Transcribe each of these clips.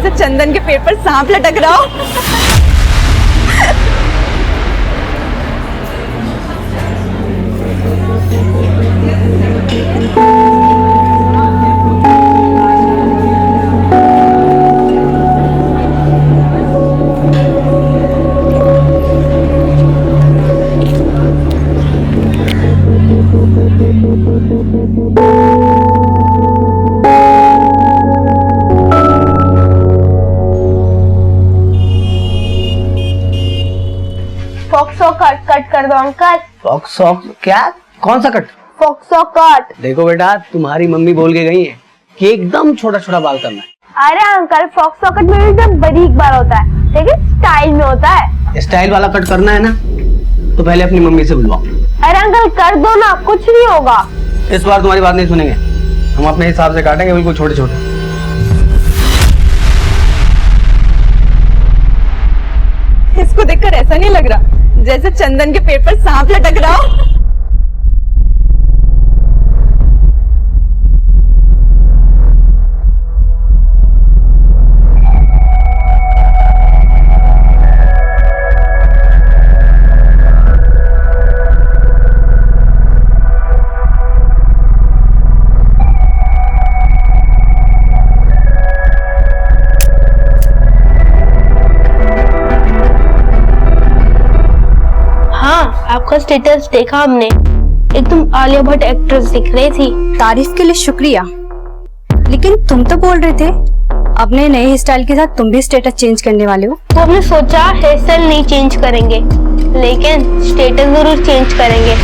जैसे चंदन के पेड़ पर सांप लटक रहा हो। फॉक्सो कट कट कर दो अंकल। फॉक्सो क्या? कौन सा कट? फॉक्सो कट। देखो बेटा, तुम्हारी मम्मी बोल के गई है कि एकदम छोटा छोटा बाल करना है। अरे अंकल, फॉक्सो कट में एकदम बारीक बाल होता है, लेकिन स्टाइल में होता है। स्टाइल वाला कट करना है ना, तो पहले अपनी मम्मी से बुलवाओ। अरे अंकल कर दो ना, कुछ नहीं होगा। इस बार तुम्हारी बात नहीं सुनेंगे, हम अपने हिसाब से काटेंगे, बिल्कुल छोटे छोटे। इसको देखकर ऐसा नहीं लग रहा जैसे चंदन के पेड़ पर सांप लटक रहा हो। आपका स्टेटस देखा हमने, एकदम आलिया भट्ट एक्ट्रेस दिख रही थी। तारीफ के लिए शुक्रिया, लेकिन तुम तो बोल रहे थे अपने नए हेयर स्टाइल के साथ तुम भी स्टेटस चेंज करने वाले हो। तो हमने सोचा हेयर स्टाइल नहीं चेंज करेंगे, लेकिन स्टेटस जरूर चेंज करेंगे।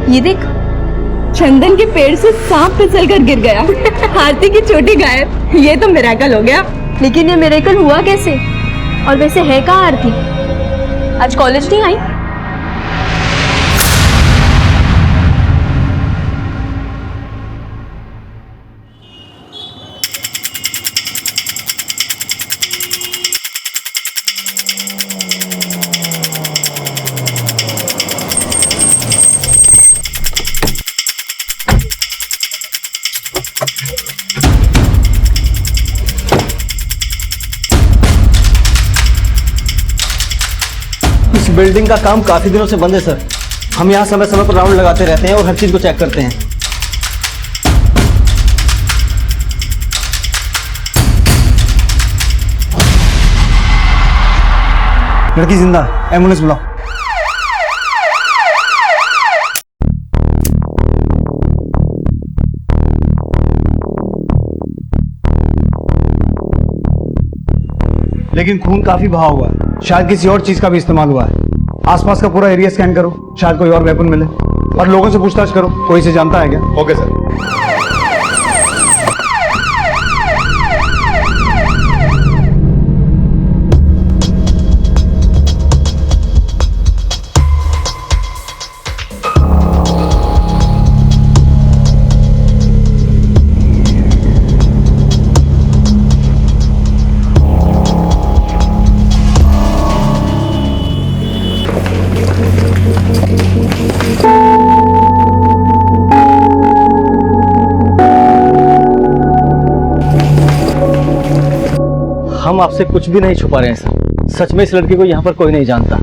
ये देख, चंदन के पेड़ से सांप फिसल कर गिर गया। हाथी की चोटी गायब। ये तो मिरेकल हो गया। लेकिन ये मिरेकल हुआ कैसे? और वैसे है कहाँ आरती? आज कॉलेज नहीं आई? इस बिल्डिंग का काम काफी दिनों से बंद है सर। हम यहाँ समय समय पर राउंड लगाते रहते हैं और हर चीज को चेक करते हैं। लड़की जिंदा, एम्बुलेंस बुलाओ। लेकिन खून काफी बहा हुआ है, शायद किसी और चीज का भी इस्तेमाल हुआ है। आसपास का पूरा एरिया स्कैन करो, शायद कोई और वेपन मिले। और लोगों से पूछताछ करो, कोई इसे जानता है क्या? Okay sir. हम आपसे कुछ भी नहीं छुपा रहे हैं सर। सच में इस लड़की को यहाँ पर कोई नहीं जानता,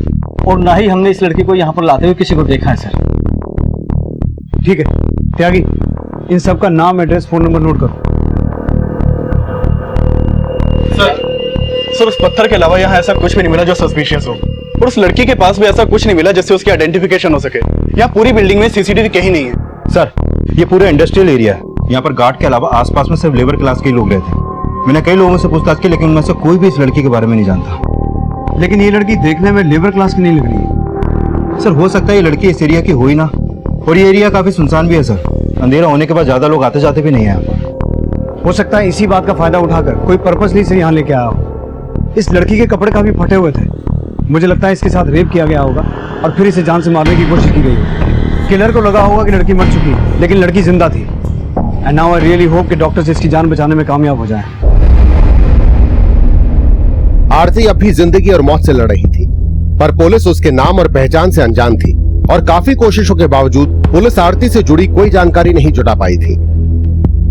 और ना ही हमने इस लड़की को यहाँ पर लाते हुए किसी को देखा है सर। ठीक है त्यागी, इन सब का नाम, एड्रेस, फोन नंबर नोट करो। सर उस पत्थर के अलावा यहाँ ऐसा कुछ भी नहीं मिला जो सस्पिशियस हो, और उस लड़की के पास भी ऐसा कुछ नहीं मिला जिससे उसकी आइडेंटिफिकेशन हो सके। यहाँ पूरी बिल्डिंग में सीसीटीवी कहीं नहीं है। सर ये पूरा इंडस्ट्रियल एरिया है, यहाँ पर गार्ड के अलावा आसपास में सिर्फ लेबर क्लास के लोग रहते हैं। मैंने कई लोगों से पूछताछ की, लेकिन उनमें से कोई भी इस लड़की के बारे में नहीं जानता। लेकिन ये लड़की देखने में लेबर क्लास की नहीं लग रही है। सर हो सकता है ये लड़की इस एरिया की हो ही ना, और ये एरिया काफी सुनसान भी है सर। अंधेरा होने के बाद ज्यादा लोग आते जाते भी नहीं है यहाँ पर। हो सकता है इसी बात का फायदा उठाकर कोई पर्पसली से यहाँ लेके आया हो। इस लड़की के कपड़े काफी फटे हुए थे, मुझे लगता है इसके साथ रेप किया गया होगा और फिर इसे जान से मारने की कोशिश की गई होगी। किलर को लगा होगा कि लड़की मर चुकी है, लेकिन लड़की जिंदा थी। And now I really hope कि डॉक्टर्स इसकी जान बचाने में कामयाब हो जाएं। आरती अपनी जिंदगी और मौत से लड़ रही थी, पर पुलिस उसके नाम और पहचान से अनजान थी और काफी कोशिशों के बावजूद पुलिस आरती से जुड़ी कोई जानकारी नहीं जुटा पाई थी।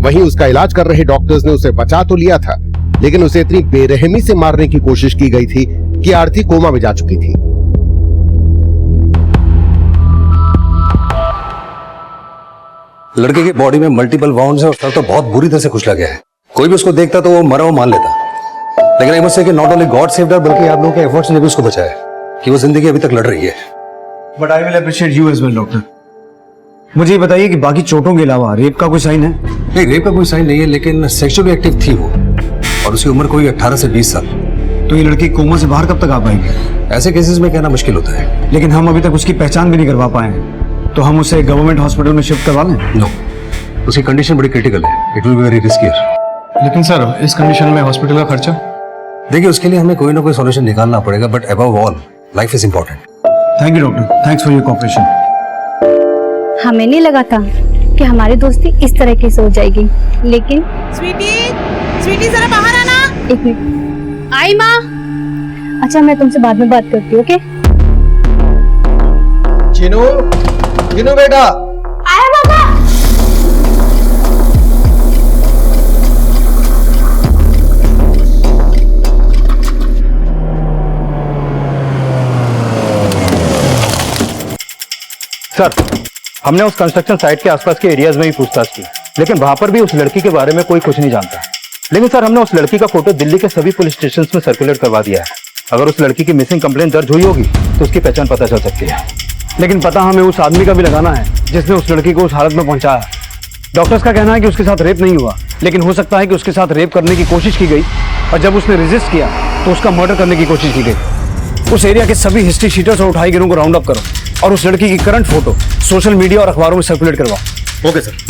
वहीं उसका इलाज कर रहे डॉक्टर्स ने उसे बचा तो लिया था, लेकिन उसे इतनी बेरहमी से मारने की कोशिश की गई थी कि आरती कोमा में जा चुकी थी। लड़के की बॉडी में मल्टीपल वाउंड्स है और सर तो बहुत बुरी तरह से कुचला गया है। कोई भी उसको देखता तो वो मरा हुआ मान लेता, लेकिन आई मस्ट से कि नॉट ओनली गॉड सेव्ड हर बल्कि आप लोगों के एफर्ट्स ने भी उसको बचाया कि वो जिंदगी अभी तक लड़ रही है। But I will appreciate you as well doctor. मुझे ये बताइए कि बाकी चोटों के अलावा रेप का कोई साइन है? नहीं, रेप का कोई साइन नहीं है, लेकिन सेक्सुअली एक्टिव थी वो और उसकी उम्र कोई 18 से 20 साल। तो ये लड़की कोमा से बाहर कब तक आ पाएगी? ऐसे केसेस में कहना मुश्किल होता है। लेकिन हम अभी तक उसकी पहचान भी नहीं करवा पाए हैं, तो हम उसे गवर्नमेंट हॉस्पिटल में शिफ्ट करवा लें? नो, उसकी कंडीशन बड़ी क्रिटिकल है, it will be very riskier. लेकिन सर इस कंडीशन में हॉस्पिटल का खर्चा? देखिए, उसके लिए हमें कोई ना कोई सॉल्यूशन निकालना पड़ेगा, but above all life is important. Thank you doctor, thanks for your cooperation. हमें नहीं लगा था कि हमारी दोस्ती इस तरह की से हो जाएगी, लेकिन स्वीटी जरा बाहर आना। एक मिनट। आई माँ। अच्छा, मैं तुमसे बाद में बात करती हूँ, ओके? चिनू बेटा। आया पापा। सर, हमने उस कंस्ट्रक्शन साइट के आसपास के एरियाज में भी पूछताछ की, लेकिन वहां पर भी उस लड़की के बारे में कोई कुछ नहीं जानता। लेकिन सर, हमने उस लड़की का फोटो दिल्ली के सभी पुलिस स्टेशन में सर्कुलेट करवा दिया है। अगर उस लड़की की मिसिंग कंप्लेंट दर्ज हुई होगी तो उसकी पहचान पता चल सकती है। लेकिन पता हमें उस आदमी का भी लगाना है जिसने उस लड़की को उस हालत में पहुंचाया। डॉक्टर्स का कहना है कि उसके साथ रेप नहीं हुआ, लेकिन हो सकता है कि उसके साथ रेप करने की कोशिश की गई और जब उसने रेजिस्ट किया तो उसका मर्डर करने की कोशिश की गई। उस एरिया के सभी हिस्ट्री शीटर्स और उठाई गिरों को राउंड अप करो और उस लड़की की करंट फोटो सोशल मीडिया और अखबारों में सर्कुलेट करवाओ। Okay sir.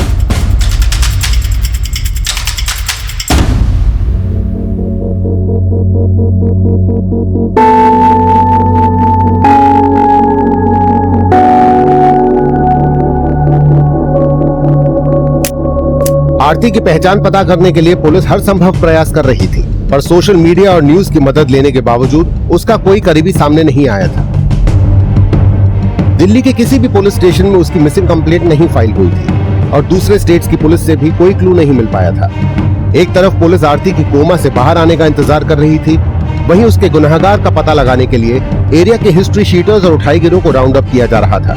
आरती की पहचान पता करने के लिए पुलिस हर संभव प्रयास कर रही थी, पर सोशल मीडिया और न्यूज की मदद लेने के बावजूद उसका कोई करीबी सामने नहीं आया था। दिल्ली के किसी भी पुलिस स्टेशन में उसकी मिसिंग कंप्लेंट नहीं फाइल हुई थी और दूसरे स्टेट्स की पुलिस से भी कोई क्लू नहीं मिल पाया था। एक तरफ पुलिस आरती की कोमा से बाहर आने का इंतजार कर रही थी, वहीं उसके गुनहगार का पता लगाने के लिए एरिया के हिस्ट्री शीटर्स और उठाईगिरों को राउंड अप किया जा रहा था।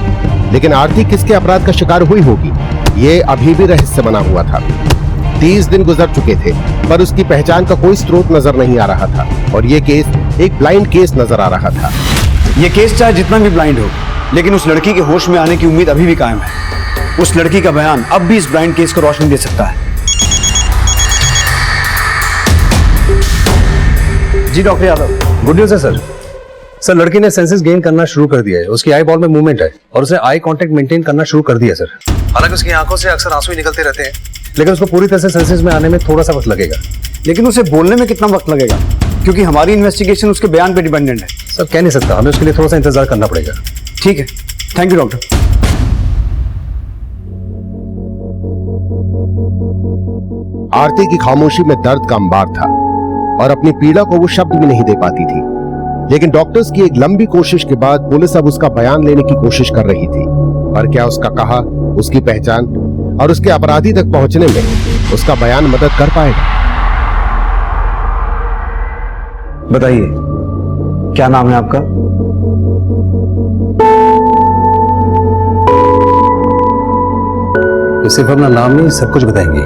लेकिन आरती किसके अपराध का शिकार हुई होगी, ये अभी भी रहस्य बना हुआ था। 30 दिन गुजर चुके थे, पर उसकी पहचान का कोई स्रोत नजर नहीं आ रहा था और ये केस एक ब्लाइंड केस नजर आ रहा था। ये केस चाहे जितना भी ब्लाइंड हो, लेकिन उस लड़की के होश में आने की उम्मीद अभी भी कायम है। उस लड़की का बयान अब भी इस ब्लाइंड केस को रोशनी दे सकता है। जी डॉक्टर यादव। गुड न्यूज है सर। सर, लड़की ने सेंसेस गेन करना शुरू कर दिया है, उसकी आई बॉल में मूवमेंट है और उसे आई कांटेक्ट मेंटेन करना शुरू कर दिया सर। हालांकि उसकी आंखों से अक्सर आंसू ही निकलते रहते हैं, लेकिन उसको पूरी तरह से सेंसेस में आने में थोड़ा सा वक्त लगेगा। लेकिन उसे बोलने में कितना वक्त लगेगा, क्योंकि हमारी इन्वेस्टिगेशन उसके बयान पे डिपेंडेंट है। सर, कह नहीं सकता, हमें उसके लिए थोड़ा सा इंतजार करना पड़ेगा। ठीक है, थैंक यू डॉक्टर। आरती की खामोशी में दर्द का अंबार था और अपनी पीड़ा को वो शब्द भी नहीं दे पाती थी। लेकिन डॉक्टर्स की एक लंबी कोशिश के बाद पुलिस अब उसका बयान लेने की कोशिश कर रही थी। पर क्या उसका कहा, उसकी पहचान और उसके अपराधी तक पहुंचने में उसका बयान मदद कर पाएगा? बताइए, क्या नाम है आपका? ये सिर्फ अपना नाम नहीं, सब कुछ बताएंगे,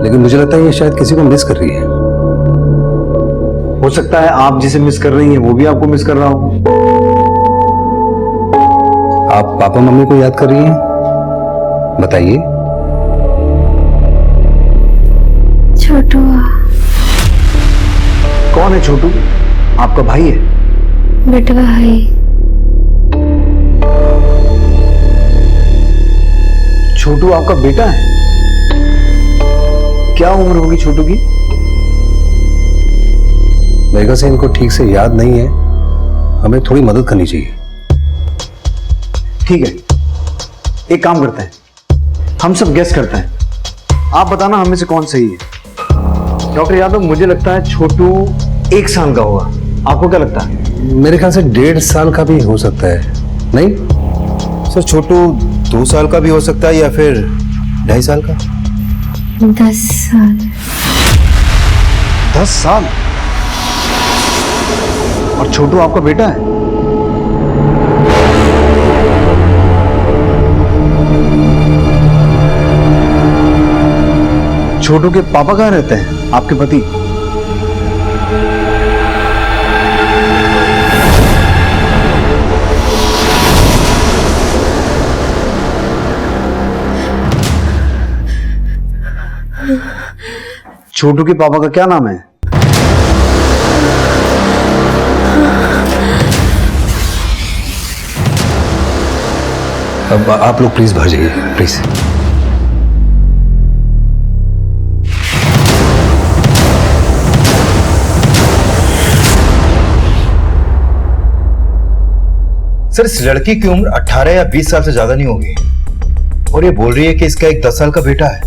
लेकिन मुझे लगता है ये शायद किसी को मिस कर रही है। हो सकता है आप जिसे मिस कर रही हैं वो भी आपको मिस कर रहा हो। आप पापा मम्मी को याद कर रही हैं? बताइए। छोटू। कौन है छोटू? आपका भाई है? बेटा भाई। छोटू आपका बेटा है? क्या उम्र होगी छोटू की? मेरे ख्याल से इनको ठीक से याद नहीं है, हमें थोड़ी मदद करनी चाहिए। ठीक है, एक काम करते हैं, हम सब गेस करते हैं, आप बताना हमें से कौन सही है। डॉक्टर यादव, मुझे लगता है छोटू 1 साल का होगा, आपको क्या लगता है? मेरे ख्याल से 1.5 साल का भी हो सकता है, नहीं? सर छोटू 2 साल का भी हो सकता है या फिर 2.5 साल का। 10 साल। 10 साल? और छोटू आपका बेटा है? छोटू के पापा कहाँ रहते हैं, आपके पति? छोटू के पापा का क्या नाम है? अब आप लोग प्लीज बाहर जाइए, प्लीज। सर इस लड़की की उम्र 18 या 20 साल से ज्यादा नहीं होगी और ये बोल रही है कि इसका एक 10 साल का बेटा है।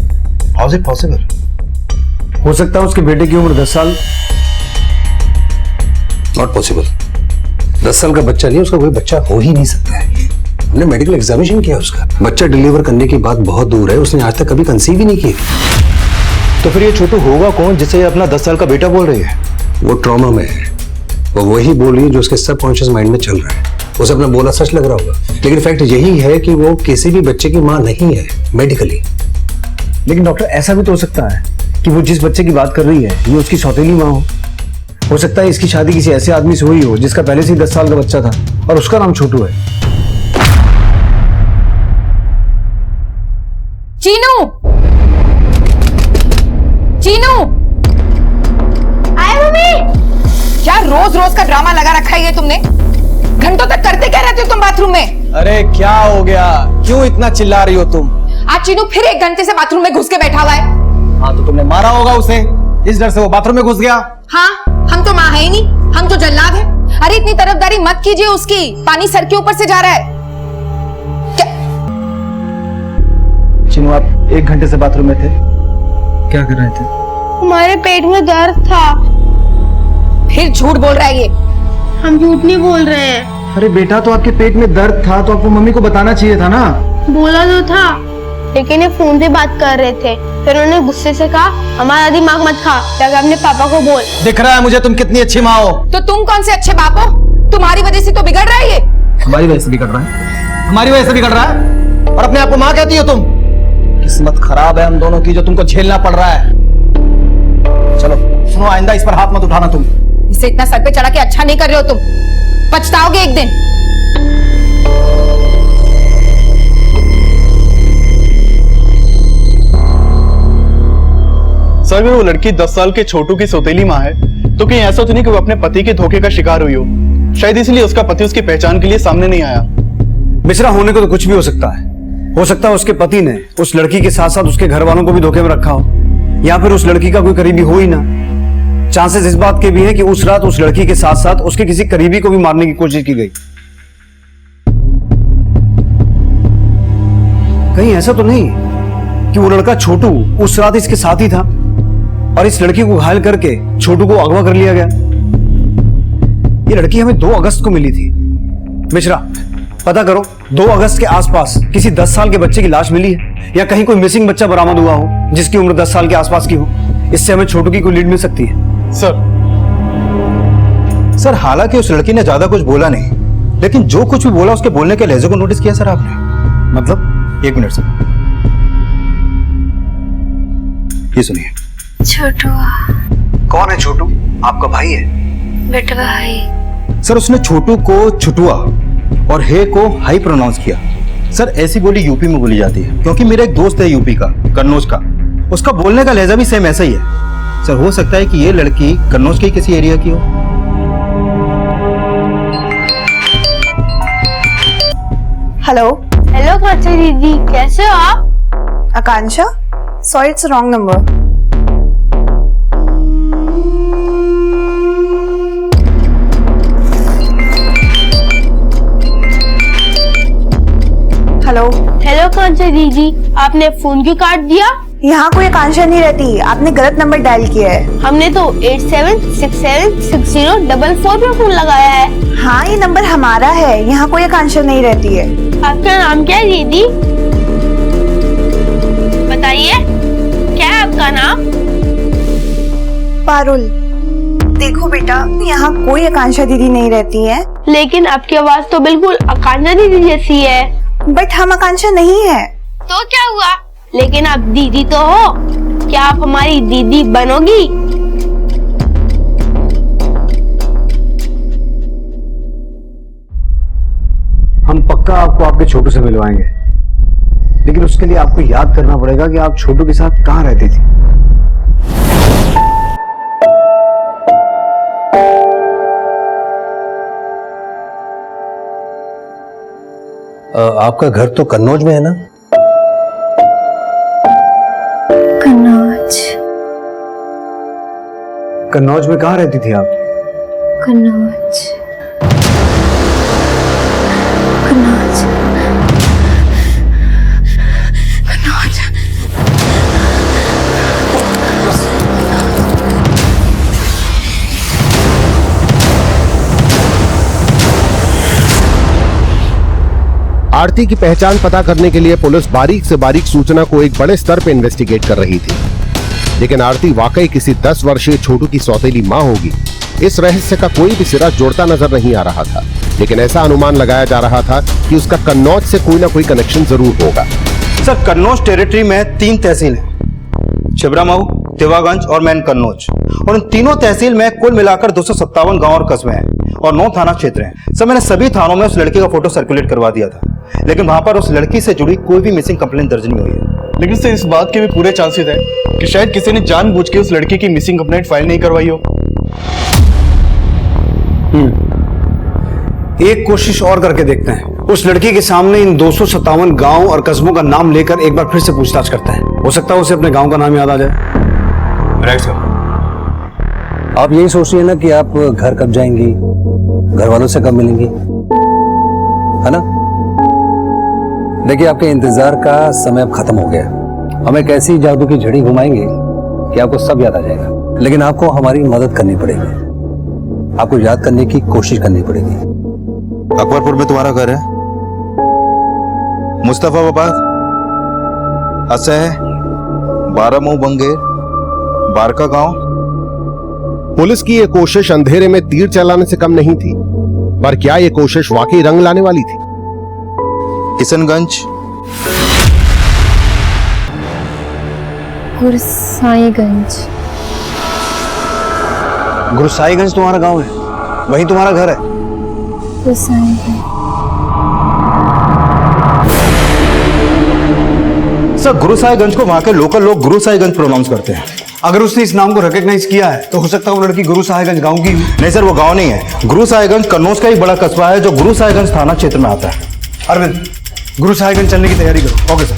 How is it possible? हो सकता है उसके बेटे की उम्र 10 साल। Not possible. 10 साल का बच्चा नहीं, उसका कोई बच्चा हो ही नहीं सकता है। हमने मेडिकल एग्जामिनेशन किया उसका, बच्चा डिलीवर करने की बात बहुत दूर है, उसने आज तक कभी कंसीव ही नहीं की। तो फिर ये छोटू होगा कौन जिसे ये अपना 10 साल का बेटा बोल रही है? वो ट्रॉमा में है, वो वही बोल रही है जो उसके सबकॉन्शियस माइंड में चल रहा है। उसे अपना बोला सच लग रहा होगा, लेकिन फैक्ट यही है कि वो किसी भी बच्चे की माँ नहीं है मेडिकली। लेकिन डॉक्टर ऐसा भी तो हो सकता है कि वो जिस बच्चे की बात कर रही है ये उसकी सौतेली माँ हो सकता है इसकी शादी किसी ऐसे आदमी से हुई हो जिसका पहले से ही 10 साल का बच्चा था और उसका नाम छोटू है। चीनू, चीनू, आए मम्मी। क्या रोज रोज का ड्रामा लगा रखा है ये तुमने? घंटों तक करते क्या रहते हो तुम बाथरूम में? अरे क्या हो गया, क्यों इतना चिल्ला रही हो तुम? आज चीनू फिर 1 घंटे से बाथरूम में घुस के बैठा हुआ है। हाँ तो तुमने मारा होगा उसे, इस डर से वो बाथरूम में घुस गया। हाँ, हम तो माँ है ही नहीं, हम तो जल्लाद हैं। अरे इतनी तरफदारी मत कीजिए उसकी, पानी सर के ऊपर से जा रहा है। चिनू आप 1 घंटे से बाथरूम में थे, क्या कर रहे थे? हमारे पेट में दर्द था। फिर झूठ बोल रहा है ये। हम झूठ नहीं बोल रहे हैं। अरे बेटा तो आपके पेट में दर्द था तो आपको मम्मी को बताना चाहिए था ना। बोला तो था, लेकिन ये फोन पे बात कर रहे थे। फिर उन्होंने गुस्से से कहा हमारा दिमाग मत खा, जाकर अपने पापा को बोल। दिख रहा है मुझे तुम कितनी अच्छी माँ हो। तो तुम कौन से अच्छे बाप हो? तुम्हारी वजह से तो बिगड़ रहा है ये। हमारी वजह से बिगड़ रहा है, हमारी वजह से बिगड़ रहा है और अपने आप को माँ कहती हो तुम। किस्मत खराब है हम दोनों की जो तुमको झेलना पड़ रहा है। चलो सुनो, आइंदा इस पर हाथ मत उठाना तुम। इसे इतना सर पे चढ़ा के अच्छा नहीं कर रहे हो तुम, पछताओगे एक दिन। सर अगर वो लड़की 10 साल के छोटू की सौतेली माँ है तो कहीं ऐसा तो नहीं कि वो अपने पति के धोखे का शिकार हुई हो? शायद इसलिए उसका पति उसकी पहचान के लिए सामने नहीं आया। मिश्रा होने को तो कुछ भी हो सकता है उसके पति ने उस लड़की के साथ साथ उसके घर वालों को भी धोखे में रखा हो, या फिर उस लड़की का कोई करीबी हो ही ना। चांसेस इस बात के भी है कि उस रात उस लड़की के साथ साथ उसके किसी करीबी को भी मारने की कोशिश की गई। कहीं ऐसा तो नहीं कि वो लड़का छोटू उस रात इसके साथ ही था और इस लड़की को घायल करके छोटू को अगवा कर लिया गया। ये लड़की हमें 2 अगस्त को मिली थी। मिश्रा पता करो 2 अगस्त के आसपास किसी 10 साल के बच्चे की लाश मिली है या कहीं कोई मिसिंग बच्चा बरामद हुआ हो जिसकी उम्र 10 साल के आसपास की हो। इससे हमें छोटू की कोई लीड मिल सकती है। सर हालांकि उस लड़की ने ज्यादा कुछ बोला नहीं, लेकिन जो कुछ भी बोला उसके बोलने के लहजे को नोटिस किया सर आपने? मतलब 1 मिनट सर, ये सुनिए। छोटू। कौन है छोटू? आपका भाई है? बेटा भाई। सर उसने छोटू को छुटुआ और हे को हाई प्रोनाउंस किया। सर ऐसी बोली यूपी में बोली जाती है, क्योंकि मेरा एक दोस्त है यूपी का, कन्नौज का, उसका बोलने का लहजा भी सेम ऐसा ही है। सर हो सकता है कि ये लड़की कन्नौज के किसी एरिया की हो। हेलो। हेलो कांचा दीदी, कैसे हो आप? Akanksha, sorry it's wrong number. Hello. Hello Kancha दीदी, आपने फोन क्यों काट दिया? यहाँ कोई आकांक्षा नहीं रहती, आपने गलत नंबर डायल किया है। हमने तो 87676044 पे फोन लगाया है। हाँ, ये नंबर हमारा है, यहाँ कोई आकांक्षा नहीं रहती है। आपका नाम क्या है दीदी? बताइए, क्या है आपका नाम? पारुल। देखो बेटा, यहाँ कोई आकांक्षा दीदी नहीं रहती है। लेकिन आपकी आवाज तो बिल्कुल आकांक्षा दीदी जैसी है। बट हम आकांक्षा नहीं है। तो क्या हुआ? लेकिन आप दीदी तो हो। क्या आप हमारी दीदी बनोगी? हम पक्का आपको आपके छोटू से मिलवाएंगे, लेकिन उसके लिए आपको याद करना पड़ेगा कि आप छोटू के साथ कहाँ रहती थी। आपका घर तो कन्नौज में है ना? कन्नौज। कन्नौज में कहाँ रहती थी आप? कन्नौज। कन्नौज। कन्नौज। आरती की पहचान पता करने के लिए पुलिस बारीक से बारीक सूचना को एक बड़े स्तर पर इन्वेस्टिगेट कर रही थी, लेकिन आरती वाकई किसी 10 वर्षीय छोटू की सौतेली मां होगी, इस रहस्य का कोई भी सिरा जुड़ता नजर नहीं आ रहा था। लेकिन ऐसा अनुमान लगाया जा रहा था कि उसका कन्नौज से कोई ना कोई कनेक्शन जरूर होगा। सर, कन्नौज टेरिटरी में 3 तहसील हैं, छिबरामऊ, तिवागंज और मैन कन्नौज, और इन तीनों तहसील में कुल मिलाकर 257 गांव और कस्बे हैं और 9 थाना क्षेत्र हैं। सर, मैंने सभी थानों में उस लड़की का फोटो सर्कुलेट करवा दिया था, लेकिन वहां पर उस लड़की से जुड़ी कोई भी मिसिंग कंप्लेंट दर्ज नहीं हुई है। लेकिन सर, इस बात के भी पूरे चांसेस है कि शायद किसी ने जानबूझ के उस लड़की की मिसिंग कंप्लेंट फाइल नहीं करवाई हो। एक कोशिश और करके देखते हैं। उस लड़की के सामने इन 257 गांव और कस्बों का नाम लेकर एक बार फिर से पूछताछ करते हैं। हो सकता है उसे अपने गांव का नाम याद आ जाए। Right sir. आप यही सोच रही है ना कि आप घर कब जाएंगी, घर वालों से कब मिलेंगी, है ना? देखिए, आपके इंतजार का समय अब खत्म हो गया। हम एक ऐसी जादू की झड़ी घुमाएंगे कि आपको सब याद आ जाएगा, लेकिन आपको हमारी मदद करनी पड़ेगी। आपको याद करने की कोशिश करनी पड़ेगी। अकबरपुर में तुम्हारा घर है, मुस्तफाबाद, असह, बारामऊ, बंगेर, बारका गांव। पुलिस की ये कोशिश अंधेरे में तीर चलाने से कम नहीं थी, पर क्या ये कोशिश वाकई रंग लाने वाली थी? किशनगंज, गुरसाईगंज। गुरसाईगंज तुम्हारा गांव है, वही तुम्हारा घर है? गुरसाईगंज। सर, गुरुसाहिबगंज को वहां के लोकल लोग गुरुसाहिबगंज प्रोनाउंस करते हैं। अगर उसने इस नाम को रिकॉग्नाइज किया है तो हो सकता है वो लड़की गुरुसाहिबगंज गांव की। नहीं सर, वो गांव नहीं है। गुरुसाहिबगंज कन्नौज का एक बड़ा कस्बा है जो गुरुसाहिबगंज थाना क्षेत्र में आता है। अरविंद, गुरुसाहिबगंज चलने की तैयारी करो। Okay sir.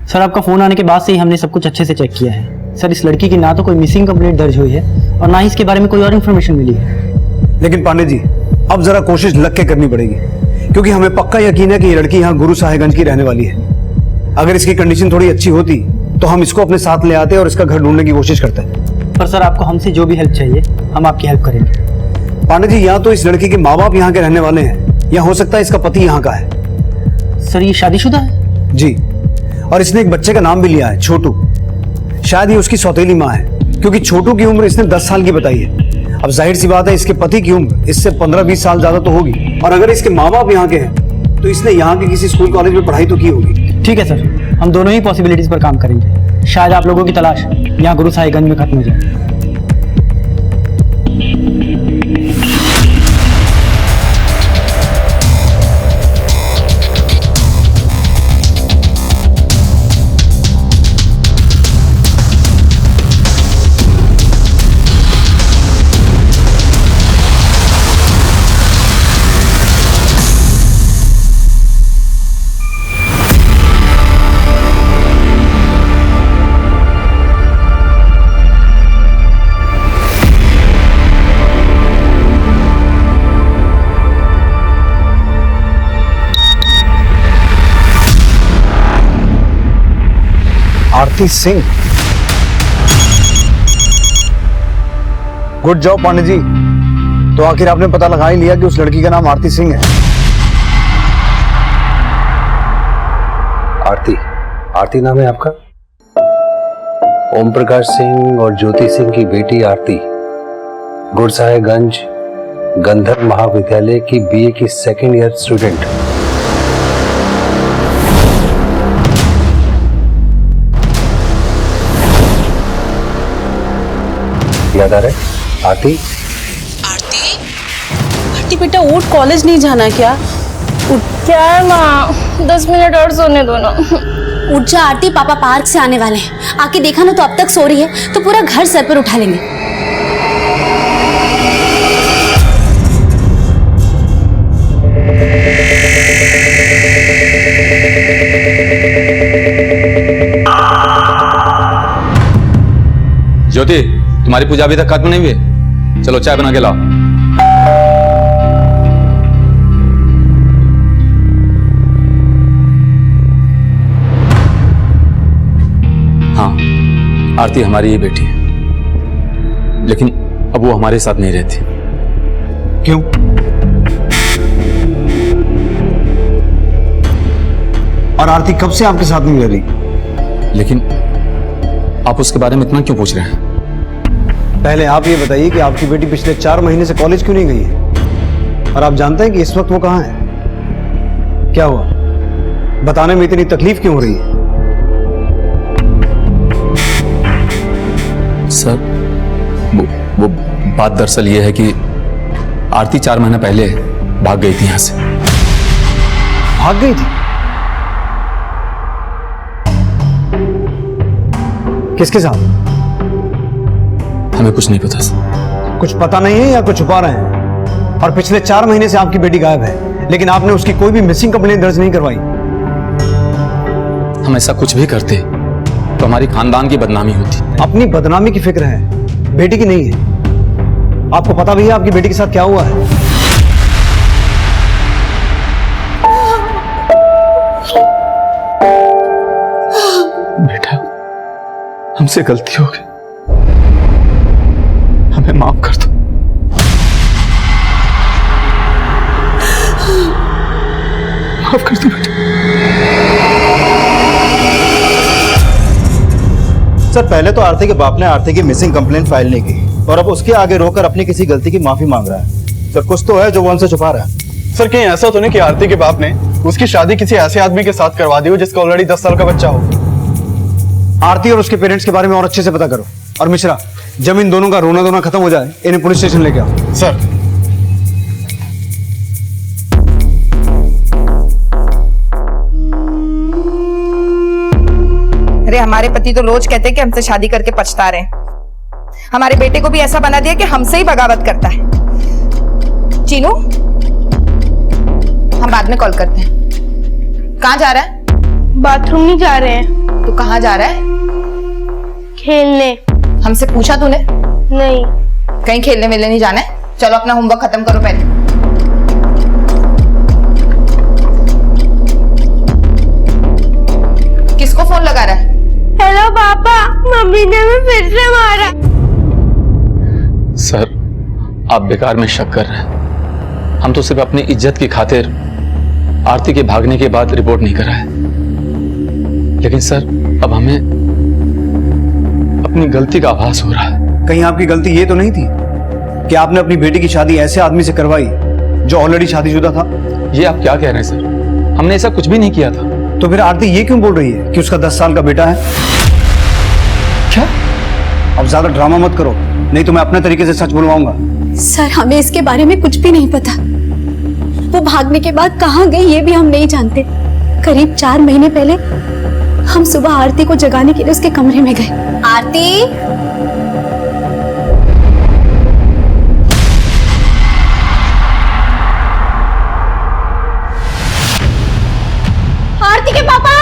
सर, आपका फोन आने के बाद से ही हमने सब कुछ अच्छे से चेक किया है। सर, इस लड़की की ना तो कोई मिसिंग कंप्लेंट दर्ज हुई है और ना ही इसके बारे में कोई और इन्फॉर्मेशन मिली है। लेकिन पांडे जी, अब जरा कोशिश लग के करनी पड़ेगी, क्योंकि हमें पक्का यकीन है कि ये लड़की यहाँ गुरुसाहिबगंज की रहने वाली है। अगर इसकी कंडीशन थोड़ी अच्छी होती तो हम इसको अपने साथ ले आते और इसका घर ढूंढने की कोशिश करते। पर सर, आपको हमसे जो भी हेल्प चाहिए हम आपकी हेल्प करेंगे। पांडे जी, या तो इस लड़की के माँ बाप यहाँ के रहने वाले हैं या हो सकता है इसका पति यहाँ का है। सर, ये शादीशुदा है? जी, और इसने एक बच्चे का नाम भी लिया है, छोटू। शायद ये उसकी सौतेली माँ है, क्योंकि छोटू की उम्र इसने 10 साल की बताई है। अब जाहिर सी बात है, इसके पति की उम्र इससे 15-20 साल ज्यादा तो होगी, और अगर इसके माँ बाप यहाँ के हैं तो इसने यहाँ के किसी स्कूल कॉलेज में पढ़ाई तो की होगी। ठीक है सर, हम दोनों ही पॉसिबिलिटीज पर काम करेंगे। शायद आप लोगों की तलाश यहाँ गुरुसाहिबगंज में खत्म हो जाए। आरती सिंह। Good job Pandey ji. तो आखिर आपने पता लगा ही लिया कि उस लड़की का नाम आरती सिंह है। आरती, आरती नाम है आपका? ओम प्रकाश सिंह और ज्योति सिंह की बेटी आरती गुरसाहिबगंज गंधर्व महाविद्यालय की बीए की सेकेंड ईयर स्टूडेंट। याद आ रहा है? आरती, आरती बेटा उठ, कॉलेज नहीं जाना क्या? क्या है माँ, 10 मिनट और सोने दो ना। उठ जा आरती, पापा पार्क से आने वाले हैं। आके देखा ना तो अब तक सो रही है, तो पूरा घर सर पर उठा लेंगे। ज्योति, तुम्हारी पूजा अभी तक खत्म नहीं हुई? चलो चाय बना के लाओ। हाँ, आरती हमारी ही बेटी है, लेकिन अब वो हमारे साथ नहीं रहती। क्यों? और आरती कब से आपके साथ नहीं रह रही? लेकिन आप उसके बारे में इतना क्यों पूछ रहे हैं? पहले आप ये बताइए कि आपकी बेटी पिछले 4 महीने से कॉलेज क्यों नहीं गई है? और आप जानते हैं कि इस वक्त वो कहाँ है? क्या हुआ? बताने में इतनी तकलीफ क्यों हो रही है? सर, वो बात दरअसल ये है कि आरती 4 महीने पहले भाग गई थी यहां से। भाग गई थी? किसके साथ? हमें कुछ नहीं पता सर। कुछ पता नहीं है या कुछ छुपा रहे हैं? और पिछले 4 महीने से आपकी बेटी गायब है, लेकिन आपने उसकी कोई भी मिसिंग कंप्लेंट दर्ज नहीं करवाई। हम ऐसा कुछ भी करते तो हमारी खानदान की बदनामी होती। अपनी बदनामी की फिक्र है, बेटी की नहीं है। आपको पता भी है आपकी बेटी के साथ क्या हुआ है? बेटा, हमसे गलती हो गई, हमें माफ कर दो। माफ कर दो बेटा। सर, पहले तो आरती के बाप ने आरती की मिसिंग कंप्लेंट फाइल नहीं की और अब उसके आगे रोकर अपनी किसी गलती की माफी मांग रहा है। सर, कुछ तो है जो वो हमसे छुपा रहा है। सर, कहीं ऐसा तो नहीं कि आरती के बाप ने उसकी शादी किसी ऐसे आदमी के साथ करवा दी हो जिसका ऑलरेडी 10 साल का बच्चा हो? आरती और उसके पेरेंट्स के बारे में और अच्छे से पता करो। और मिश्रा, जब इन दोनों का रोना धोना खत्म हो जाए, इन्हें पुलिस स्टेशन लेके आओ। सर। अरे हमारे पति तो रोज कहते हैं कि हमसे शादी करके पछता रहे हैं। हमारे बेटे को भी ऐसा बना दिया कि हमसे ही बगावत करता है। चीनू, हम बाद में कॉल करते हैं। कहाँ जा रहा है? बाथरूम नहीं जा रहे हैं। तू कहाँ जा रहा है? खेलने। हमसे पूछा तूने? नहीं। कहीं खेलने वेलने नहीं जाना है? चलो अपना होमवर्क खत्म करो पहले। किसको फोन लगा रहा है? हेलो पापा, मम्मी ने हमें फिर से मारा। सर, आप बेकार में शक कर रहे हैं। हम तो सिर्फ अपनी इज्जत की खातिर आरती के भागने के बाद रिपोर्ट नहीं करा है। लेकिन सर, अब हमें अपनी गलती का आभास हो रहा है। कहीं आपकी गलती ये तो नहीं थी कि आपने अपनी बेटी की शादी ऐसे आदमी से करवाई जो ऑलरेडी शादीशुदा था? ये आप क्या कह रहे हैं सर? हमने ऐसा कुछ भी नहीं किया था। तो फिर आरती ये क्यों बोल रही है कि उसका 10 साल का बेटा है? क्या? अब ज्यादा ड्रामा मत करो, नहीं तो मैं अपने तरीके से सच बुलवाऊंगा। सर, हमें इसके बारे में कुछ भी नहीं पता। वो भागने के बाद कहाँ गई ये भी हम नहीं जानते। करीब 4 महीने पहले हम सुबह आरती को जगाने के लिए उसके कमरे में गए। आरती, आरती के पापा,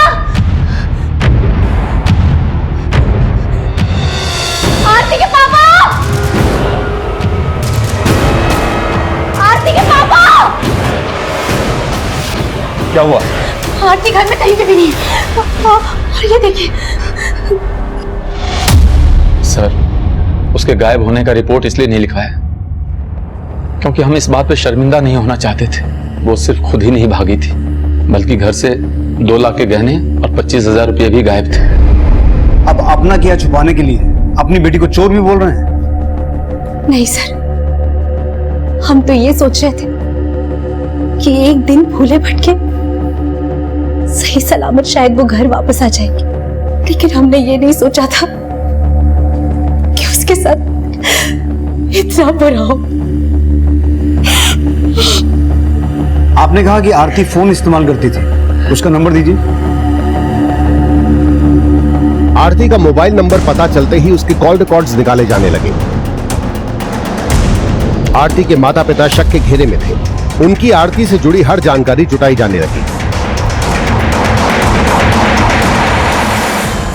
आरती के पापा, आरती के पापा। क्या हुआ? आरती घर में कहीं पे भी नहीं है। और ये देखिए, उसके गायब होने का रिपोर्ट इसलिए नहीं लिखवाया क्योंकि हम इस बात पे शर्मिंदा नहीं होना चाहते थे। वो सिर्फ खुद ही नहीं भागी थी, बल्कि घर से 2 लाख के गहने और 25,000 रुपये भी गायब थे। अब अपना किया छुपाने के लिए अपनी बेटी को चोर भी बोल रहे हैं? नहीं सर, हम तो ये सोच रहे थे कि एक दिन भूले भटके सही सलामत शायद वो घर वापस आ जाएगी, लेकिन हमने ये नहीं सोचा था कि उसके साथ इतना बुरा हो। आपने कहा कि आरती फोन इस्तेमाल करती थी, उसका नंबर दीजिए। आरती का मोबाइल नंबर पता चलते ही उसके कॉल रिकॉर्ड्स निकाले जाने लगे। आरती के माता पिता शक के घेरे में थे। उनकी आरती से जुड़ी हर जानकारी जुटाई जाने लगी।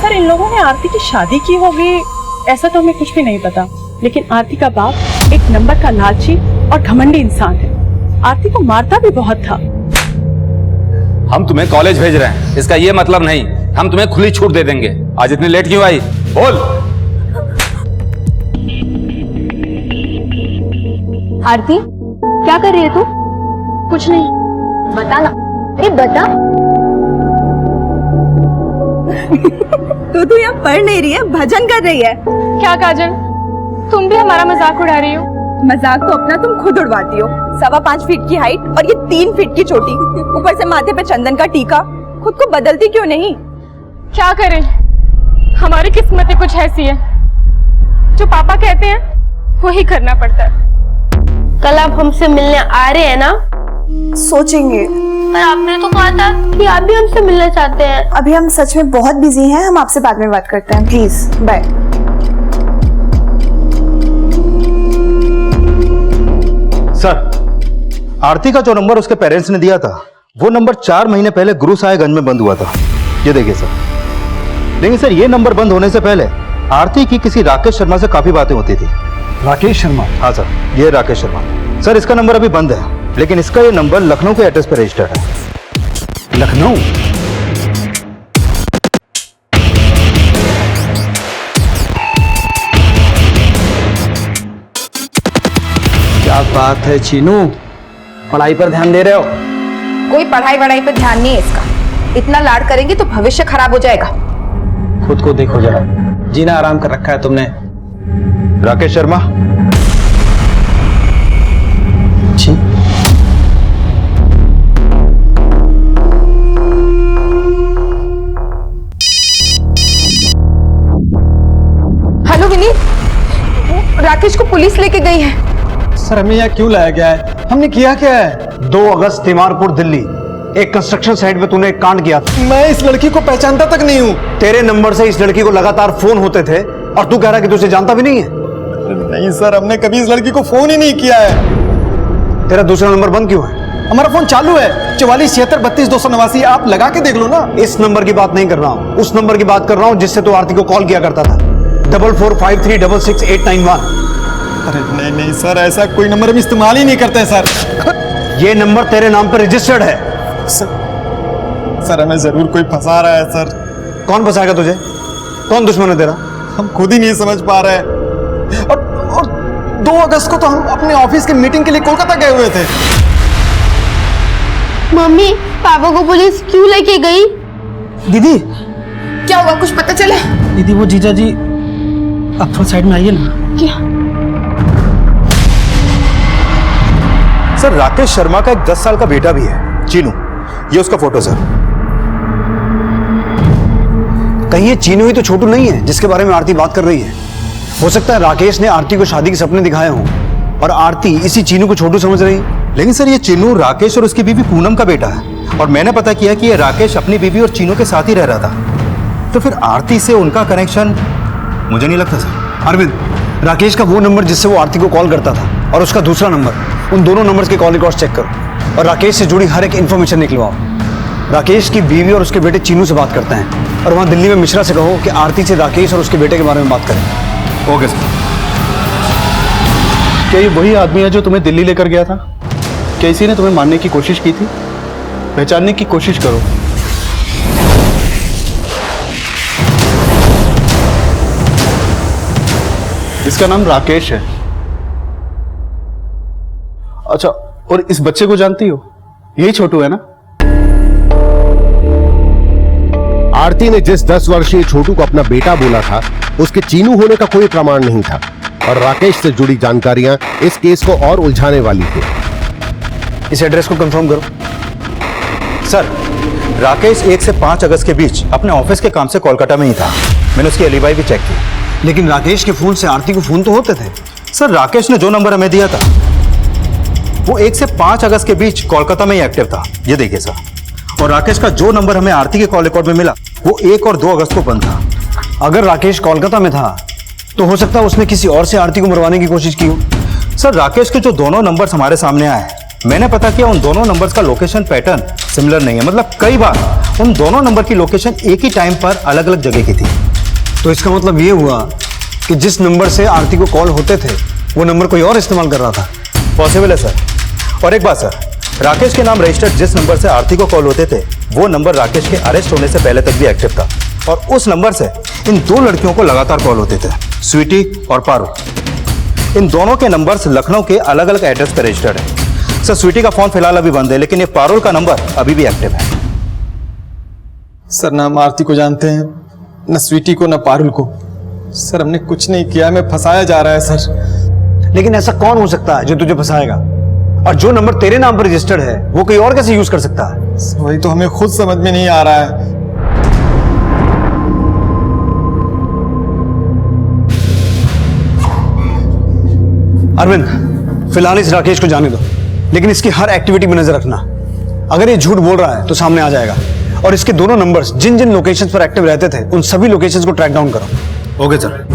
सर, इन लोगों ने आरती की शादी की होगी ऐसा तो हमें कुछ भी नहीं पता, लेकिन आरती का बाप एक नंबर का लालची और घमंडी इंसान है। आरती को मारता भी बहुत था। हम तुम्हें कॉलेज भेज रहे हैं, इसका ये मतलब नहीं हम तुम्हें खुली छूट दे देंगे। आज इतनी लेट क्यों आई? बोल। आरती, क्या कर रही है तू? कुछ नहीं। बता ना, अरे बता। तू यहाँ पढ़ नहीं रही है, भजन कर रही है। क्या काजल, तुम भी हमारा मजाक उड़ा रही हो? मजाक तो अपना तुम खुद उड़वाती हो। 5.25 फीट की हाइट और ये 3 फीट की चोटी, ऊपर से माथे पे चंदन का टीका। खुद को बदलती क्यों नहीं? क्या करें, हमारी किस्मत ही कुछ ऐसी है, जो पापा कहते हैं वही करना पड़ता है। कल आप हमसे मिलने आ रहे हैं ना? सोचेंगे। पर आपने तो कहा था कि आप भी हमसे मिलना चाहते हैं। अभी हम सच में बहुत बिजी हैं, हम आपसे बाद में बात करते हैं। Please bye. सर, आरती का जो नंबर उसके पेरेंट्स ने दिया था वो नंबर 4 महीने पहले गुरु साहेबगंज में बंद हुआ था। ये देखिए सर। लेकिन सर, ये नंबर बंद होने से पहले आरती की किसी राकेश शर्मा से काफी बातें होती थी। राकेश शर्मा? हाँ सर, ये राकेश शर्मा। सर, इसका नंबर अभी बंद है, लेकिन इसका ये नंबर लखनऊ के एड्रेस पर रजिस्टर्ड है। लखनऊ? क्या बात है चीनू, पढ़ाई पर ध्यान दे रहे हो? कोई पढ़ाई वढ़ाई पे ध्यान नहीं है इसका। इतना लाड करेंगे तो भविष्य खराब हो जाएगा। खुद को देखो जरा, जीना आराम कर रखा है तुमने। राकेश शर्मा जी? हेलो विनीत, राकेश को पुलिस लेके गई है। सर, हमें यहाँ क्यों लाया गया है? हमने किया क्या है? 2 अगस्त तिमारपुर दिल्ली, एक कंस्ट्रक्शन साइट पे तूने एक कांड किया था। मैं इस लड़की को पहचानता तक नहीं हूँ। तेरे नंबर से इस लड़की को लगातार फोन होते थे और तू कह रहा कि तुझे जानता भी नहीं है। नहीं सर, हमने कभी इस लड़की को फोन ही नहीं किया है। तेरा दूसरा नंबर बंद क्यों है? हमारा फोन चालू है, 4476328289। आप लगा के देख लो ना। इस नंबर की बात नहीं कर रहा हूँ, उस नंबर की बात कर रहा हूँ जिससे तू आरती को कॉल किया करता था, 4453666891। अरे नहीं नहीं सर, ऐसा कोई नंबर हम इस्तेमाल ही नहीं करते सर। ये नंबर तेरे नाम पर रजिस्टर्ड है। सर, हमें जरूर कोई फंसा रहा है सर। कौन फंसाएगा तुझे? कौन दुश्मन है तेरा? हम खुद ही नहीं समझ पा रहे हैं। और 2 अगस्त को तो हम अपने ऑफिस की मीटिंग के लिए कोलकाता गए हुए थे। मम्मी, पापा को पुलिस क्यों लेके गई? दीदी, क्या हुआ, कुछ पता चला? दीदी वो जीजा जी, आप थोड़ा साइड में आइए ना। क्या? सर, राकेश शर्मा का एक 10 साल का बेटा भी है, चीनू। ये उसका फोटो सर। कहीं ये चीनू ही तो छोटू नहीं है जिसके बारे में आरती बात कर रही है? हो सकता है राकेश ने आरती को शादी के सपने दिखाए हों और आरती इसी चीनू को छोटू समझ रही। लेकिन सर, ये चीनू राकेश और उसकी बीवी पूनम का बेटा है, और मैंने पता किया कि ये राकेश अपनी बीवी और चीनू के साथ ही रह रहा था। तो फिर आरती से उनका कनेक्शन मुझे नहीं लगता सर। अरविंद, राकेश का वो नंबर जिससे वो आरती को कॉल करता था और उसका दूसरा नंबर, उन दोनों नंबर्स के कॉल रिकॉर्ड्स चेक करो और राकेश से जुड़ी हर एक इंफॉर्मेशन निकलवाओ। राकेश की बीवी और उसके बेटे चीनू से बात करते हैं और वहां दिल्ली में मिश्रा से कहो कि आरती से राकेश और उसके बेटे के बारे में बात करें। Okay sir. क्या ये वही आदमी है जो तुम्हें दिल्ली लेकर गया था? क्या इसी ने तुम्हें मारने की कोशिश की थी? पहचानने की कोशिश करो। इसका नाम राकेश है। अच्छा, और इस बच्चे को जानती हो? यही छोटू है ना? आरती ने जिस 10 वर्षीय छोटू को अपना बेटा बोला था, उसके चीनू होने का कोई प्रमाण नहीं था और राकेश से जुड़ी जानकारियां इस केस को और उलझाने वाली थी। इस एड्रेस को कंफर्म करो। सर, राकेश 1 से 5 अगस्त के बीच अपने ऑफिस के काम से कोलकाता में ही था। मैंने उसकी एलिबाई भी चेक की। लेकिन राकेश के फोन से आरती को फोन तो होते थे। सर, राकेश ने जो नंबर हमें दिया था वो 1 से 5 अगस्त के बीच कोलकाता में ही एक्टिव था। ये देखिए सर। और राकेश का जो नंबर हमें आरती के कॉल रिकॉर्ड में मिला वो 1 और 2 अगस्त को बंद था। अगर राकेश कोलकाता में था तो हो सकता है उसने किसी और से आरती को मरवाने की कोशिश की हो। सर, राकेश के जो दोनों नंबर्स हमारे सामने आए, मैंने पता किया उन दोनों नंबर्स का लोकेशन पैटर्न सिमिलर नहीं है। मतलब कई बार उन दोनों नंबर की लोकेशन एक ही टाइम पर अलग अलग जगह की थी। तो इसका मतलब ये हुआ कि जिस नंबर से आरती को कॉल होते थे वो नंबर कोई और इस्तेमाल कर रहा था। पॉसिबल है सर। और एक बात सर, राकेश के नाम रजिस्टर्ड जिस नंबर से आरती को कॉल होते थे वो नंबर राकेश के अरेस्ट होने से पहले तक भी एक्टिव था और उस नंबर से इन 2 लड़कियों को लगातार कॉल होते थे, स्वीटी और पारुल। इन दोनों के नंबर्स लखनऊ के अलग अलग एड्रेस पर रजिस्टर्ड है। सर, स्वीटी का फोन फिलहाल अभी बंद है लेकिन ये पारुल का नंबर अभी भी एक्टिव है। सर, ना हम आरती को जानते हैं, न स्वीटी को, न पारुल को। सर, हमने कुछ नहीं किया, हमें फंसाया जा रहा है सर। लेकिन ऐसा कौन हो सकता है जो तुझे फंसाएगा? और जो नंबर तेरे नाम पर रजिस्टर्ड है वो कोई और कैसे यूज कर सकता है? वही तो हमें खुद समझ में नहीं आ रहा है। अरविंद, फिलहाल इस राकेश को जाने दो, लेकिन इसकी हर एक्टिविटी में नजर रखना। अगर ये झूठ बोल रहा है तो सामने आ जाएगा। और इसके दोनों नंबर्स जिन जिन लोकेशंस पर एक्टिव रहते थे उन सभी लोकेशंस को ट्रैक डाउन करो। Okay sir.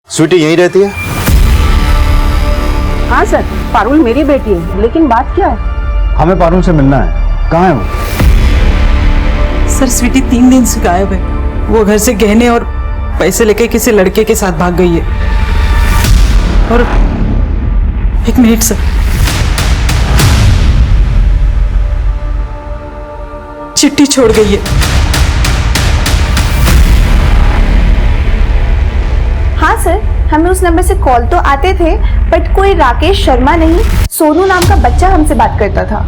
स्वीटी यहीं रहती है? हाँ सर, पारुल मेरी बेटी है, लेकिन बात क्या है? हमें पारुल से मिलना है। कहाँ है वो? सर, स्वीटी 3 दिन से गायब है। वो घर से गहने और पैसे लेकर किसी लड़के के साथ भाग गई है। और 1 मिनट सर, चिट्ठी छोड़ गई है। हाँ सर, हमें उस नंबर से कॉल तो आते थे, बट कोई राकेश शर्मा नहीं, सोनू नाम का बच्चा हमसे बात करता था।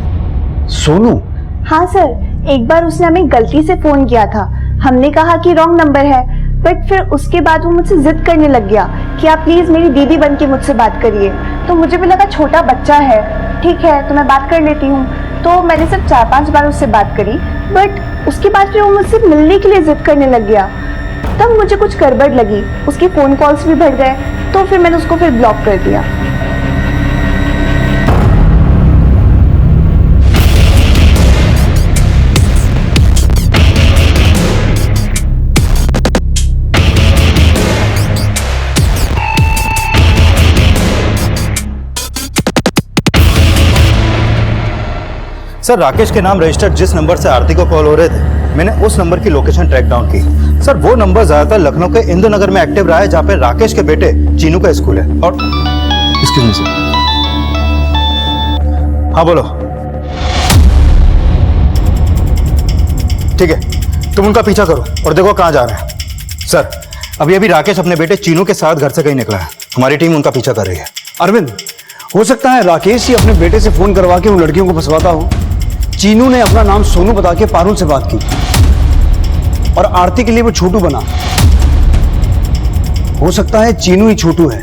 सोनू? हाँ सर, एक बार उसने हमें गलती से फोन किया था। हमने कहा कि रॉन्ग नंबर है, बट फिर उसके बाद वो मुझसे जिद करने लग गया कि आप प्लीज मेरी दीदी बन के मुझसे बात करिए। तो मुझे भी लगा छोटा बच्चा है, ठीक है तो मैं बात कर लेती हूँ। तो मैंने सिर्फ 4-5 बार उससे बात करी, बट उसके बाद फिर वो मुझसे मिलने के लिए जिद करने लग गया। तब मुझे कुछ गड़बड़ लगी, उसके फोन कॉल्स भी बढ़ गए, तो फिर मैंने उसको फिर ब्लॉक कर दिया। सर, राकेश के नाम रजिस्टर्ड जिस नंबर से आरती को कॉल हो रहे थे मैंने उस नंबर की लोकेशन ट्रैक डाउन की। सर, वो नंबर ज्यादातर लखनऊ के इंदु नगर में एक्टिव रहा है जहाँ पे राकेश के बेटे चीनू का स्कूल है। और एक्सक्यूज मी सर। हाँ बोलो। ठीक है, तुम उनका पीछा करो और देखो कहाँ जा रहे हैं। सर, अभी अभी राकेश अपने बेटे चीनू के साथ घर से कहीं निकला है। हमारी टीम उनका पीछा कर रही है। अरविंद, हो सकता है राकेश ही अपने बेटे से फोन करवा के उन लड़कियों को फंसवाता हो। चीनू ने अपना नाम सोनू बता के पारुल से बात की और आरती के लिए वो छोटू बना। हो सकता है चीनू ही छोटू है।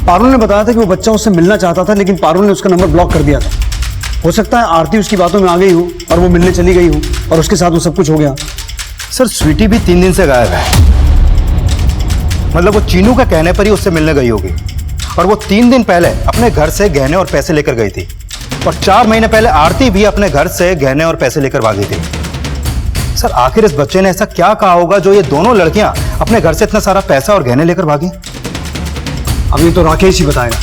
पारुल ने बताया था कि वो बच्चा उससे मिलना चाहता था, लेकिन पारुल ने उसका नंबर ब्लॉक कर दिया था। हो सकता है आरती उसकी बातों में आ गई हो और वो मिलने चली गई हो और उसके साथ वो सब कुछ हो गया। सर, स्वीटी भी 3 दिन से गायब है। मतलब वो चीनू का कहने पर ही उससे मिलने गई होगी और वो 3 दिन पहले अपने घर से गहने और पैसे लेकर गई थी और 4 महीने पहले आरती भी अपने घर से गहने और पैसे लेकर भागी थी। सर, आखिर इस बच्चे ने ऐसा क्या कहा होगा जो ये दोनों लड़कियां अपने घर से इतना सारा पैसा और गहने लेकर भागी? अब ये तो राकेश ही बताएगा।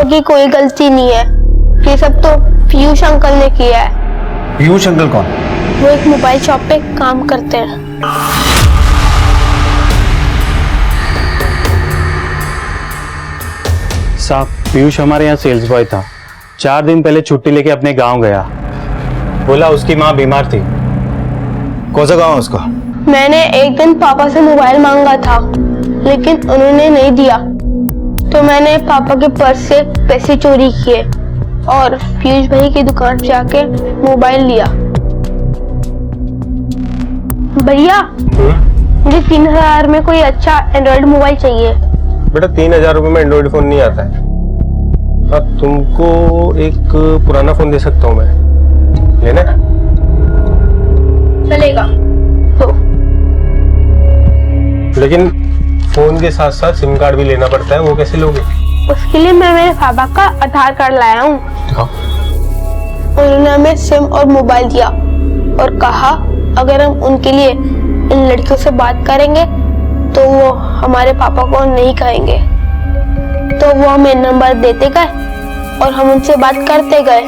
की कोई गलती नहीं है, ये सब तो पीयूष अंकल ने किया है। पीयूष अंकल कौन? वो एक मोबाइल शॉप पे काम करते हैं। साहब, पीयूष हमारे यहाँ सेल्स बॉय था। 4 दिन पहले छुट्टी लेके अपने गांव गया। बोला उसकी माँ बीमार थी। कौन सा गाँव है उसका? मैंने एक दिन पापा से मोबाइल मांगा था, लेकिन उन्होंने नहीं दिया, तो मैंने पापा के पर्स से पैसे चोरी किए और पीयूष भाई की दुकान से जाके मोबाइल लिया। भैया, मुझे 3000 में कोई अच्छा एंड्रॉइड मोबाइल चाहिए। बेटा 3000 रुपए में एंड्रॉइड फोन नहीं आता है। हाँ, तुमको एक पुराना फोन दे सकता हूँ मैं, लेना है? चलेगा तो। लेकिन फोन के साथ साथ सिम कार्ड भी लेना पड़ता है, वो कैसे लोगे? उसके लिए मैं मेरे पापा का आधार कार्ड लाया हूँ। उन्होंने हमें सिम और मोबाइल दिया और कहा अगर हम उनके लिए इन लड़कियों से बात करेंगे तो वो हमारे पापा को नहीं कहेंगे, तो वो हमें नंबर देते गए और हम उनसे बात करते गए।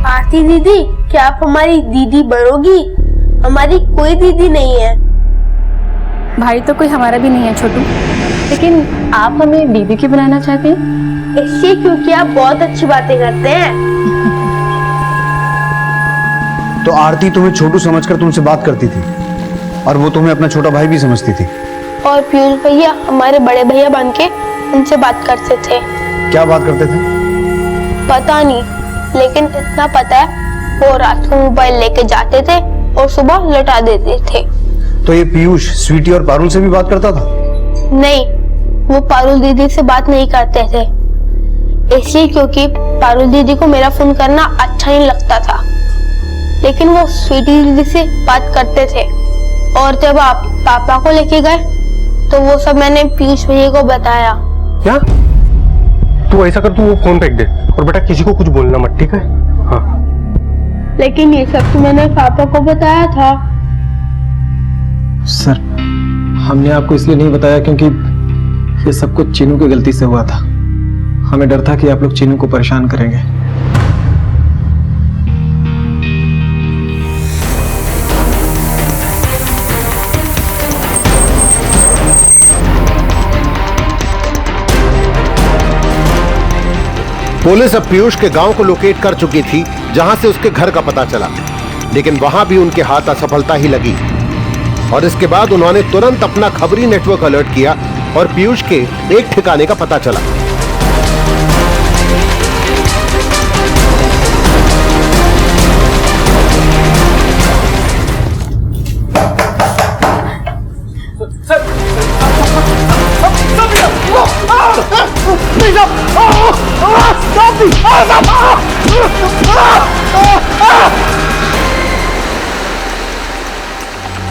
आरती दीदी, क्या आप हमारी दीदी बनोगी? हमारी कोई दीदी नहीं है। भाई तो कोई हमारा भी नहीं है छोटू, लेकिन आप हमें दीदी क्यों बनाना चाहते हैं? इसलिए क्योंकि आप बहुत अच्छी बातें करते हैं। तो आरती तुम्हें छोटू समझकर तुमसे बात करती थी और वो तुम्हें अपना छोटा भाई भी समझती थी। और पीयूष भैया हमारे बड़े भैया बन के उनसे बात करते थे। क्या बात करते थे? पता नहीं, लेकिन इतना पता है वो रात को मोबाइल लेके जाते थे और सुबह लौटा देते थे। तो ये पीयूष स्वीटी और पारुल से भी बात करता था? नहीं, वो पारुल दीदी से बात नहीं करते थे, इसलिए क्योंकि पारुल दीदी को मेरा फोन करना अच्छा नहीं लगता था, लेकिन वो स्वीटी दीदी से बात करते थे। और जब आप पापा को लेके गए तो वो सब मैंने पीयूष भैया को बताया। क्या? तू ऐसा कर, तू वो फोन फेंक दे और बेटा किसी को कुछ बोलना मत, ठीक है? हाँ। लेकिन ये सब तो मैंने पापा को बताया था। सर, हमने आपको इसलिए नहीं बताया क्योंकि ये सब कुछ चीनू की गलती से हुआ था। हमें डर था कि आप लोग चीनू को परेशान करेंगे। पुलिस अब पीयूष के गांव को लोकेट कर चुकी थी, जहां से उसके घर का पता चला, लेकिन वहां भी उनके हाथ असफलता ही लगी। और इसके बाद उन्होंने तुरंत अपना खबरी नेटवर्क अलर्ट किया और पीयूष के एक ठिकाने का पता चला।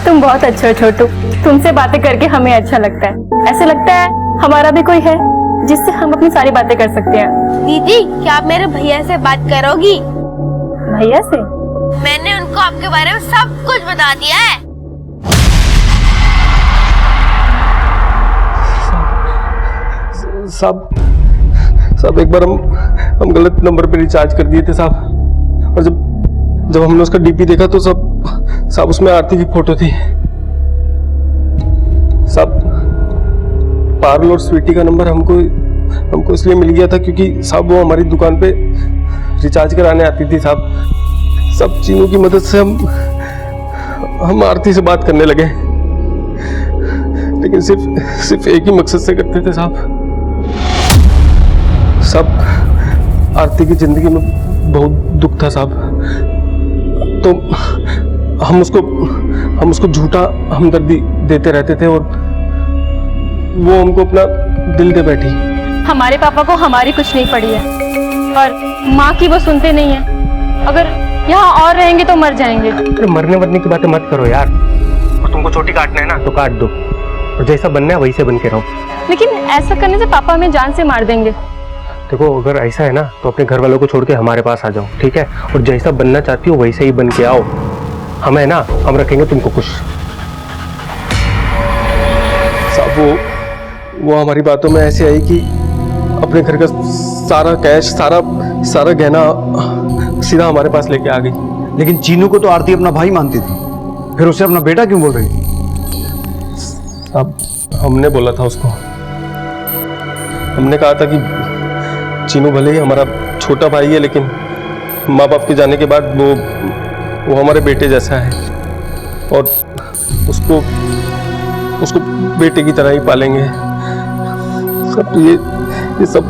तुम बहुत अच्छे हो छोटू, तुमसे बातें करके हमें अच्छा लगता है। ऐसे लगता है हमारा भी कोई है जिससे हम अपनी सारी बातें कर सकते हैं। दीदी, क्या आप मेरे भैया से बात करोगी? भैया से? मैंने उनको आपके बारे में सब कुछ बता दिया है। साहब एक बार हम गलत नंबर पे रिचार्ज कर दिए थे साहब, और जब हमने उसका डीपी देखा तो साहब उसमें आरती की फोटो थी। साहब पारुल और स्वीटी का नंबर हमको इसलिए मिल गया था क्योंकि साहब वो हमारी दुकान पे रिचार्ज कराने आती थी साहब। सब चीनों की मदद से हम आरती से बात करने लगे, लेकिन सिर्फ एक ही मकसद से करते थे साहब। साहब आरती की जिंदगी में बहुत दुख था साहब, तो हम उसको झूठा हमदर्दी देते रहते थे और वो हमको अपना दिल दे बैठी। हमारे पापा को हमारी कुछ नहीं पड़ी है और माँ की वो सुनते नहीं है। अगर यहाँ और रहेंगे तो मर जाएंगे। अरे मरने वरने की बातें मत करो यार, और तुमको चोटी काटना है ना तो काट दो, और जैसा बनना है वैसे बन के रहो। लेकिन ऐसा करने से पापा हमें जान से मार देंगे। देखो अगर ऐसा है ना तो अपने घर वालों को छोड़ के हमारे पास आ जाओ, ठीक है? और जैसा बनना चाहती हो वैसे ही बन के आओ। हम है ना, हम रखेंगे तुमको खुश। साहब वो हमारी बातों में ऐसे आई कि अपने घर का सारा कैश, सारा गहना सीधा हमारे पास लेके आ गई। लेकिन चीनू को तो आरती अपना भाई मानती थी, फिर उसे अपना बेटा क्यों बोल रही थी? अब हमने बोला था उसको, हमने कहा था कि चीनू भले ही हमारा छोटा भाई है, लेकिन माँ बाप के जाने के बाद वो हमारे बेटे जैसा है और उसको बेटे की तरह ही पालेंगे। सब ये सब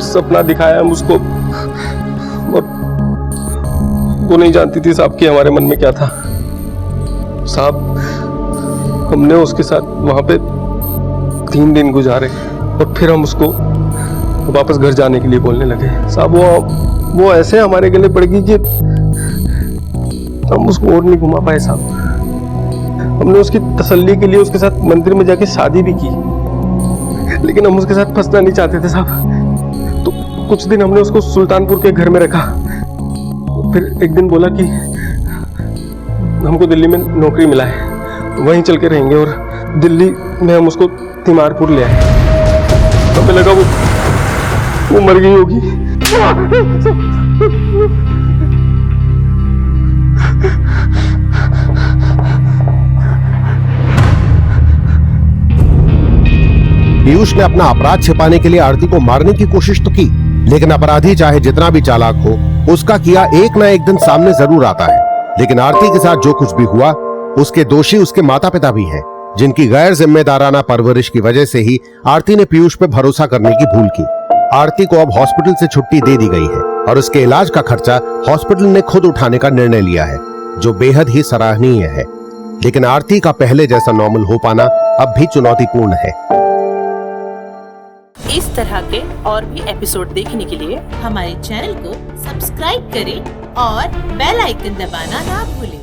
सपना दिखाया हम उसको, और वो नहीं जानती थी साहब कि हमारे मन में क्या था। साहब, हमने उसके साथ वहां पे 3 दिन गुजारे और फिर हम उसको वापस घर जाने के लिए बोलने लगे। साहब, वो ऐसे हमारे गले पड़ गई कि हम उसको और नहीं घुमा पाए साहब। हमने उसकी तसल्ली के लिए उसके साथ मंदिर में जाके शादी भी की, लेकिन हम उसके साथ फंसना नहीं चाहते थे साहब। तो कुछ दिन हमने उसको सुल्तानपुर के घर में रखा, फिर एक दिन बोला कि हमको दिल्ली में नौकरी मिला है, वहीं चल के रहेंगे, और दिल्ली में हम उसको तिमारपुर ले आए। हमें लगा वो मर गई होगी। पीयूष ने अपना अपराध छिपाने के लिए आरती को मारने की कोशिश तो की, लेकिन अपराधी चाहे जितना भी चालाक हो, उसका किया एक ना एक दिन सामने जरूर आता है। लेकिन आरती के साथ जो कुछ भी हुआ, उसके दोषी उसके माता पिता भी हैं, जिनकी गैर जिम्मेदाराना परवरिश की वजह से ही आरती ने पीयूष पे भरोसा करने की भूल की। आरती को अब हॉस्पिटल से छुट्टी दे दी गई है और उसके इलाज का खर्चा हॉस्पिटल ने खुद उठाने का निर्णय लिया है, जो बेहद ही सराहनीय है। लेकिन आरती का पहले जैसा नॉर्मल हो पाना अब भी चुनौतीपूर्ण है। इस तरह के और भी एपिसोड देखने के लिए हमारे चैनल को सब्सक्राइब करें और बेल आइकन दबाना ना भूलें।